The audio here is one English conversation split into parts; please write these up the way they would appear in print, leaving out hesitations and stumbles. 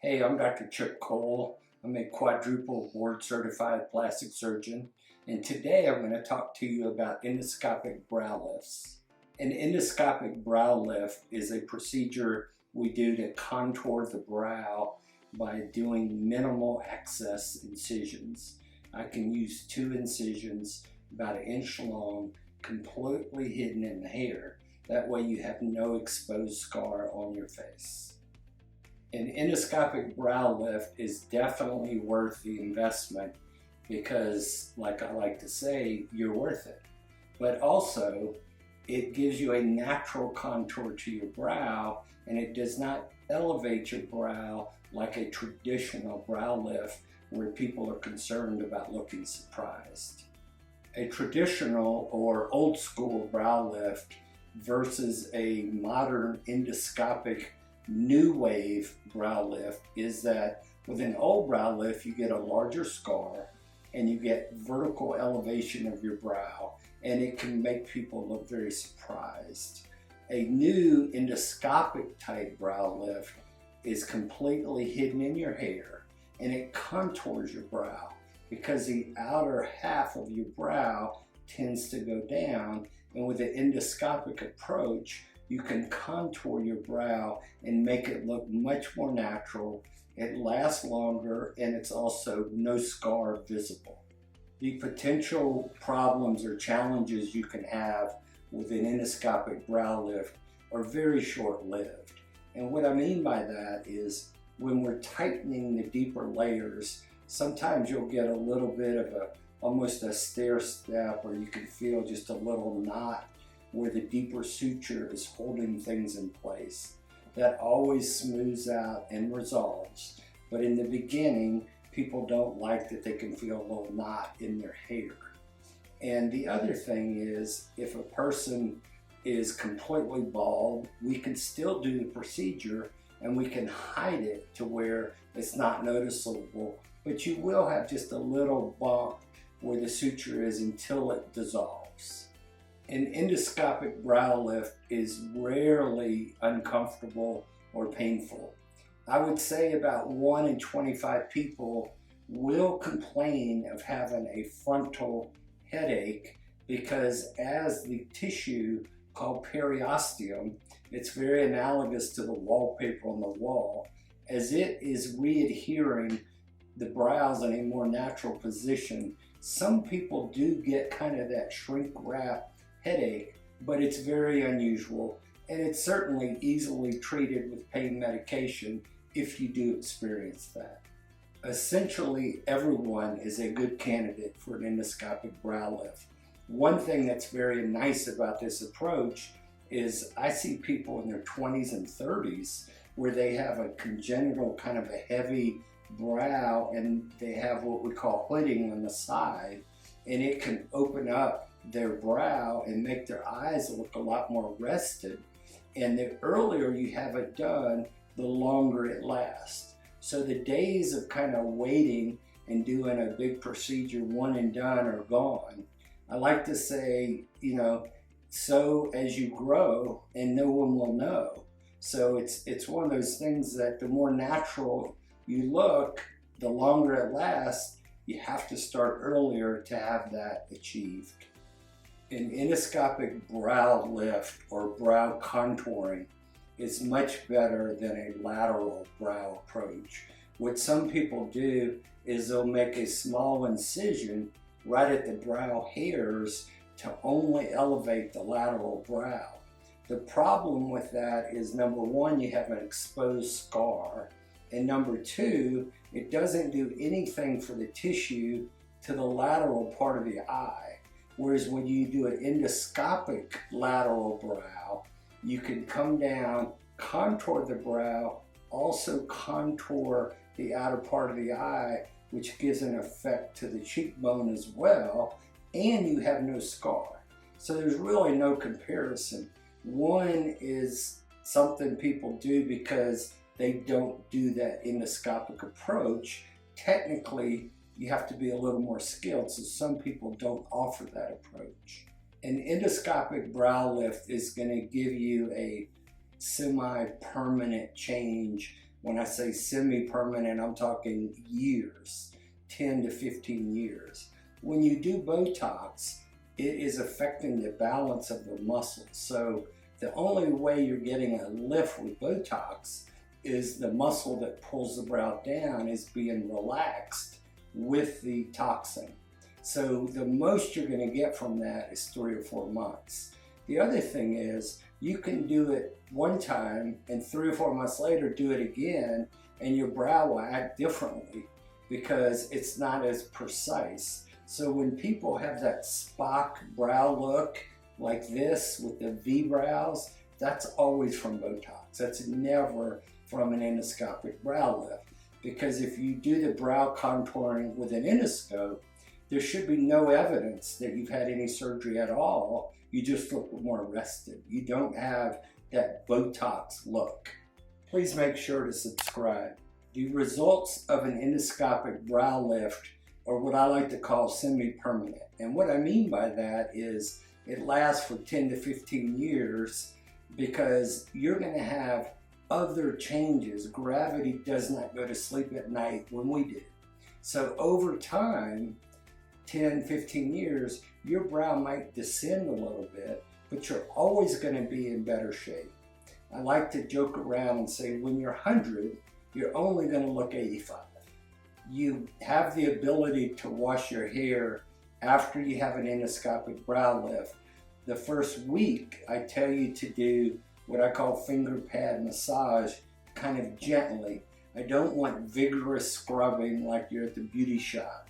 Hey, I'm Dr. Chip Cole. I'm a quadruple board certified plastic surgeon, and today I'm going to talk to you about endoscopic brow lifts. An endoscopic brow lift is a procedure we do to contour the brow by doing minimal access incisions. I can use 2 incisions about 1 inch long, completely hidden in the hair. That way you have no exposed scar on your face. An endoscopic brow lift is definitely worth the investment because, like I like to say, you're worth it. But also, it gives you a natural contour to your brow, and it does not elevate your brow like a traditional brow lift where people are concerned about looking surprised. A traditional or old school brow lift versus a modern endoscopic new wave brow lift is that with an old brow lift you get a larger scar and you get vertical elevation of your brow, and it can make people look very surprised. A new endoscopic type brow lift is completely hidden in your hair and it contours your brow because the outer half of your brow tends to go down, and with an endoscopic approach you can contour your brow and make it look much more natural. It lasts longer, and it's also no scar visible. The potential problems or challenges you can have with an endoscopic brow lift are very short-lived. And what I mean by that is when we're tightening the deeper layers, sometimes you'll get a little bit of almost a stair step, or you can feel just a little knot where the deeper suture is holding things in place. That always smooths out and resolves. But in the beginning, people don't like that they can feel a little knot in their hair. And the other thing is, if a person is completely bald, we can still do the procedure and we can hide it to where it's not noticeable, but you will have just a little bump where the suture is until it dissolves. An endoscopic brow lift is rarely uncomfortable or painful. I would say about 1 in 25 people will complain of having a frontal headache because as the tissue called periosteum, it's very analogous to the wallpaper on the wall, as it is readhering the brows in a more natural position. Some people do get kind of that shrink wrap headache, but it's very unusual, and it's certainly easily treated with pain medication if you do experience that. Essentially, everyone is a good candidate for an endoscopic brow lift. One thing that's very nice about this approach is I see people in their 20s and 30s where they have a congenital kind of a heavy brow, and they have what we call hooding on the side, and it can open up their brow and make their eyes look a lot more rested. And the earlier you have it done, the longer it lasts. So the days of kind of waiting and doing a big procedure one and done are gone. I like to say, so as you grow and no one will know. So it's one of those things that the more natural you look, the longer it lasts. You have to start earlier to have that achieved. An endoscopic brow lift or brow contouring is much better than a lateral brow approach. What some people do is they'll make a small incision right at the brow hairs to only elevate the lateral brow. The problem with that is, number one, you have an exposed scar, and number two, it doesn't do anything for the tissue to the lateral part of the eye. Whereas when you do an endoscopic lateral brow, you can come down, contour the brow, also contour the outer part of the eye, which gives an effect to the cheekbone as well, and you have no scar. So there's really no comparison. One is something people do because they don't do that endoscopic approach. Technically, you have to be a little more skilled, so some people don't offer that approach. An endoscopic brow lift is going to give you a semi-permanent change When I say semi-permanent, I'm talking years, 10 to 15 years. When you do Botox, it is affecting the balance of the muscles. So the only way you're getting a lift with Botox is the muscle that pulls the brow down is being relaxed with the toxin. So the most you're going to get from that is 3 or 4 months. The other thing is you can do it one time and 3 or 4 months later do it again and your brow will act differently because it's not as precise. So when people have that Spock brow look like this with the V brows, that's always from Botox. That's never from an endoscopic brow lift. Because if you do the brow contouring with an endoscope, there should be no evidence that you've had any surgery at all. You just look more rested. You don't have that Botox look. Please make sure to subscribe. The results of an endoscopic brow lift are what I like to call semi-permanent. And what I mean by that is it lasts for 10 to 15 years because you're going to have other changes. Gravity does not go to sleep at night when we do. So over time, 10, 15 years, your brow might descend a little bit, but you're always going to be in better shape. I like to joke around and say when you're 100, you're only going to look 85. You have the ability to wash your hair after you have an endoscopic brow lift. The first week, I tell you to do what I call finger pad massage, kind of gently. I don't want vigorous scrubbing like you're at the beauty shop.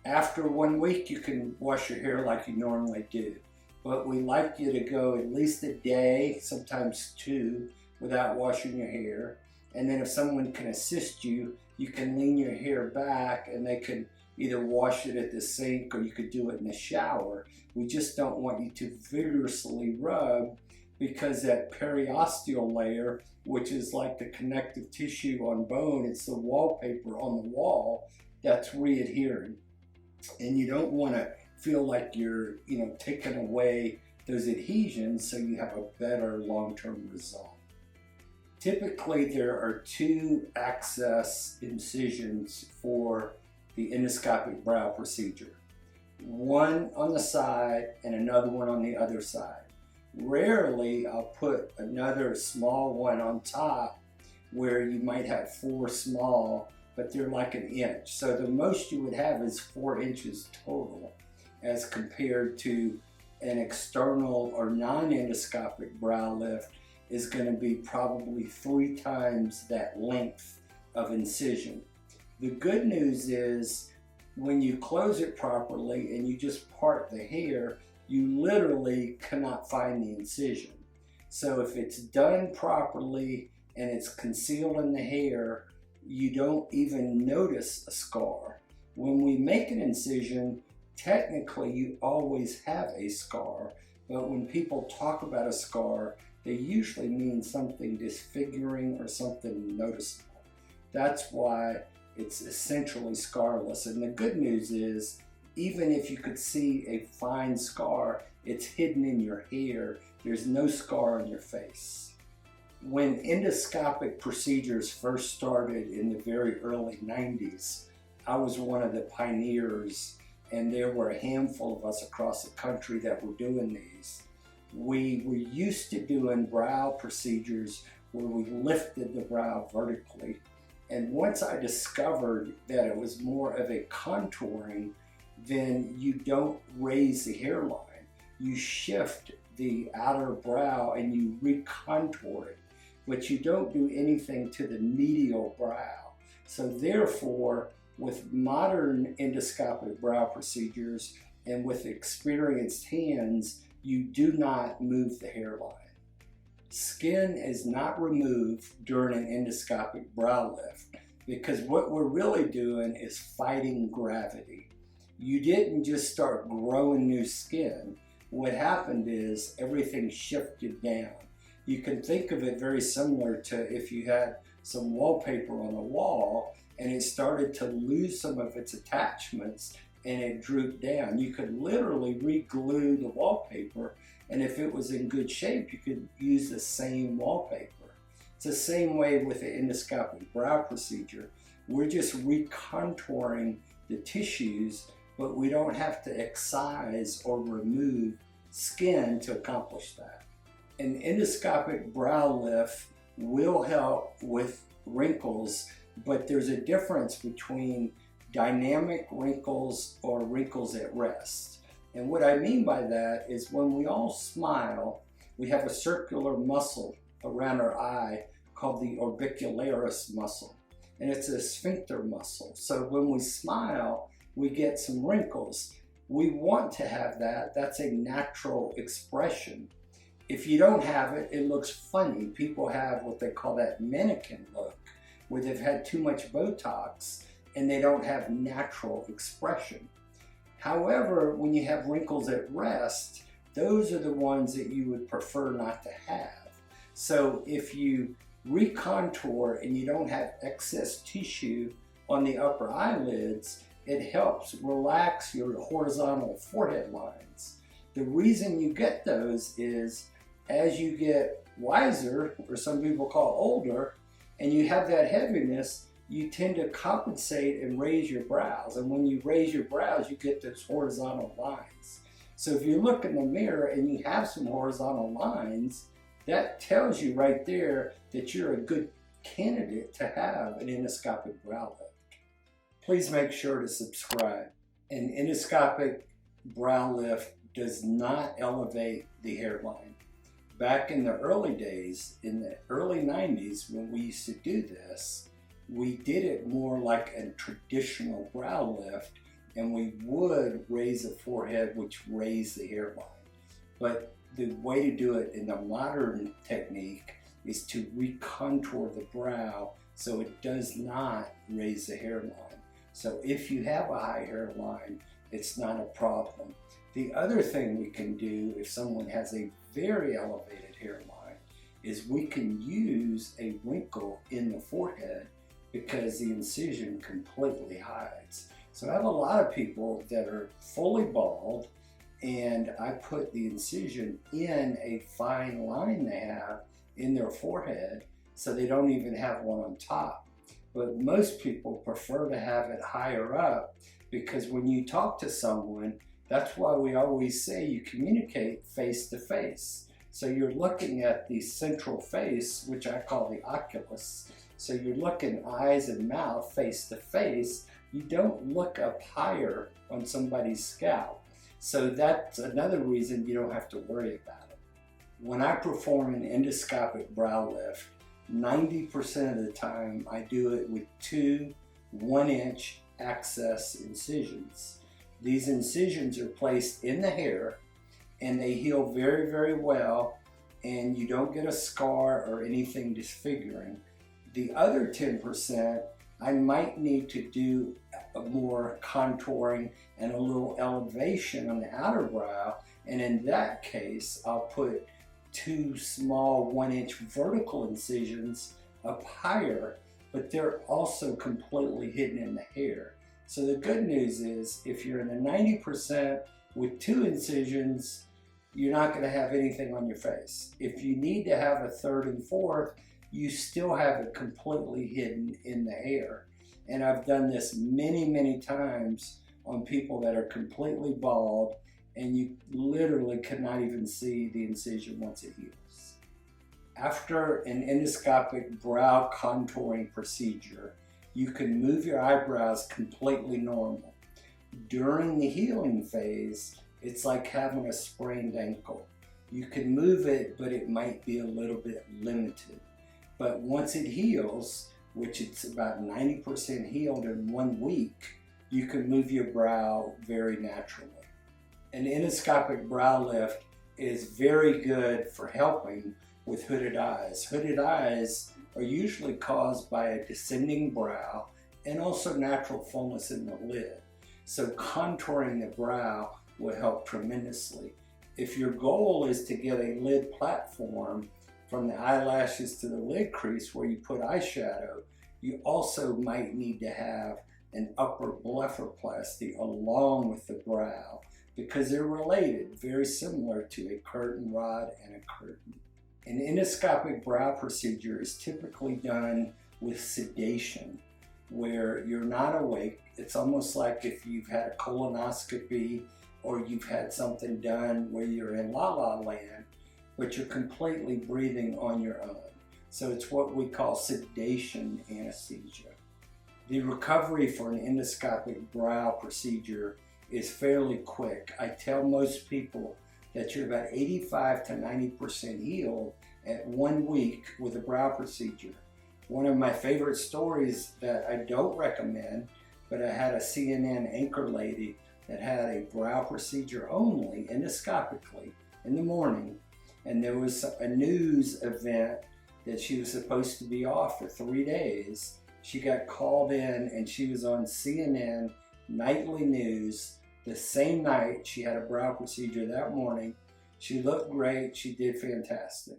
After 1 week, you can wash your hair like you normally do. But we like you to go at least a day, sometimes 2, without washing your hair. And then if someone can assist you, you can lean your hair back and they can either wash it at the sink or you could do it in the shower. We just don't want you to vigorously rub because that periosteal layer, which is like the connective tissue on bone, it's the wallpaper on the wall that's readhering. And you don't want to feel like you're, taking away those adhesions so you have a better long-term result. Typically, there are 2 access incisions for the endoscopic brow procedure. One on the side and another one on the other side. Rarely, I'll put another small one on top where you might have 4 small, but they're like 1 inch. So the most you would have is 4 inches total as compared to an external or non-endoscopic brow lift is going to be probably 3 times that length of incision. The good news is when you close it properly and you just part the hair, you literally cannot find the incision. So if it's done properly and it's concealed in the hair, you don't even notice a scar. When we make an incision, technically you always have a scar, but when people talk about a scar, they usually mean something disfiguring or something noticeable. That's why it's essentially scarless. And the good news is, even if you could see a fine scar, it's hidden in your hair. There's no scar on your face. When endoscopic procedures first started in the very early 90s, I was one of the pioneers, and there were a handful of us across the country that were doing these. We were used to doing brow procedures where we lifted the brow vertically. And once I discovered that it was more of a contouring, then you don't raise the hairline. You shift the outer brow and you recontour it, but you don't do anything to the medial brow. So therefore, with modern endoscopic brow procedures and with experienced hands, you do not move the hairline. Skin is not removed during an endoscopic brow lift because what we're really doing is fighting gravity. You didn't just start growing new skin. What happened is everything shifted down. You can think of it very similar to if you had some wallpaper on the wall and it started to lose some of its attachments and it drooped down. You could literally re-glue the wallpaper, and if it was in good shape, you could use the same wallpaper. It's the same way with the endoscopic brow procedure. We're just recontouring the tissues, but we don't have to excise or remove skin to accomplish that. An endoscopic brow lift will help with wrinkles, but there's a difference between dynamic wrinkles or wrinkles at rest. And what I mean by that is when we all smile, we have a circular muscle around our eye called the orbicularis muscle. And it's a sphincter muscle. So when we smile, we get some wrinkles. We want to have that. That's a natural expression. If you don't have it, it looks funny. People have what they call that mannequin look, where they've had too much Botox and they don't have natural expression. However, when you have wrinkles at rest, those are the ones that you would prefer not to have. So if you recontour and you don't have excess tissue on the upper eyelids, it helps relax your horizontal forehead lines. The reason you get those is as you get wiser, or some people call older, and you have that heaviness, you tend to compensate and raise your brows. And when you raise your brows, you get those horizontal lines. So if you look in the mirror and you have some horizontal lines, that tells you right there that you're a good candidate to have an endoscopic brow lift. Please make sure to subscribe. An endoscopic brow lift does not elevate the hairline. Back in the early days, in the early 90s, when we used to do this, we did it more like a traditional brow lift, and we would raise the forehead, which raised the hairline. But the way to do it in the modern technique is to recontour the brow so it does not raise the hairline. So if you have a high hairline, it's not a problem. The other thing we can do if someone has a very elevated hairline is we can use a wrinkle in the forehead because the incision completely hides. So I have a lot of people that are fully bald, and I put the incision in a fine line they have in their forehead so they don't even have one on top. But most people prefer to have it higher up because when you talk to someone, that's why we always say you communicate face to face. So you're looking at the central face, which I call the oculus. So you're looking eyes and mouth face to face. You don't look up higher on somebody's scalp. So that's another reason you don't have to worry about it. When I perform an endoscopic brow lift, 90% of the time I do it with 2 1-inch access incisions. These incisions are placed in the hair and they heal very, very well, and you don't get a scar or anything disfiguring. The other 10%, I might need to do more contouring and a little elevation on the outer brow, and in that case, I'll put 2 small 1-inch vertical incisions up higher, but they're also completely hidden in the hair. So the good news is if you're in the 90% with 2 incisions, you're not going to have anything on your face. If you need to have a 3rd and 4th, you still have it completely hidden in the hair. And I've done this many, many times on people that are completely bald, and you literally cannot even see the incision once it heals. After an endoscopic brow contouring procedure, you can move your eyebrows completely normal. During the healing phase, it's like having a sprained ankle. You can move it, but it might be a little bit limited. But once it heals, which it's about 90% healed in 1 week, you can move your brow very naturally. An endoscopic brow lift is very good for helping with hooded eyes. Hooded eyes are usually caused by a descending brow and also natural fullness in the lid. So contouring the brow will help tremendously. If your goal is to get a lid platform from the eyelashes to the lid crease where you put eyeshadow, you also might need to have an upper blepharoplasty along with the brow because they're related, very similar to a curtain rod and a curtain. An endoscopic brow procedure is typically done with sedation, where you're not awake. It's almost like if you've had a colonoscopy or you've had something done where you're in la-la land, but you're completely breathing on your own. So it's what we call sedation anesthesia. The recovery for an endoscopic brow procedure is fairly quick. I tell most people that you're about 85 to 90% healed at 1 week with a brow procedure. One of my favorite stories that I don't recommend, but I had a CNN anchor lady that had a brow procedure only, endoscopically, in the morning, and there was a news event that she was supposed to be off for 3 days. She got called in and she was on CNN nightly news the same night. She had a brow procedure that morning. She looked great. She did fantastic.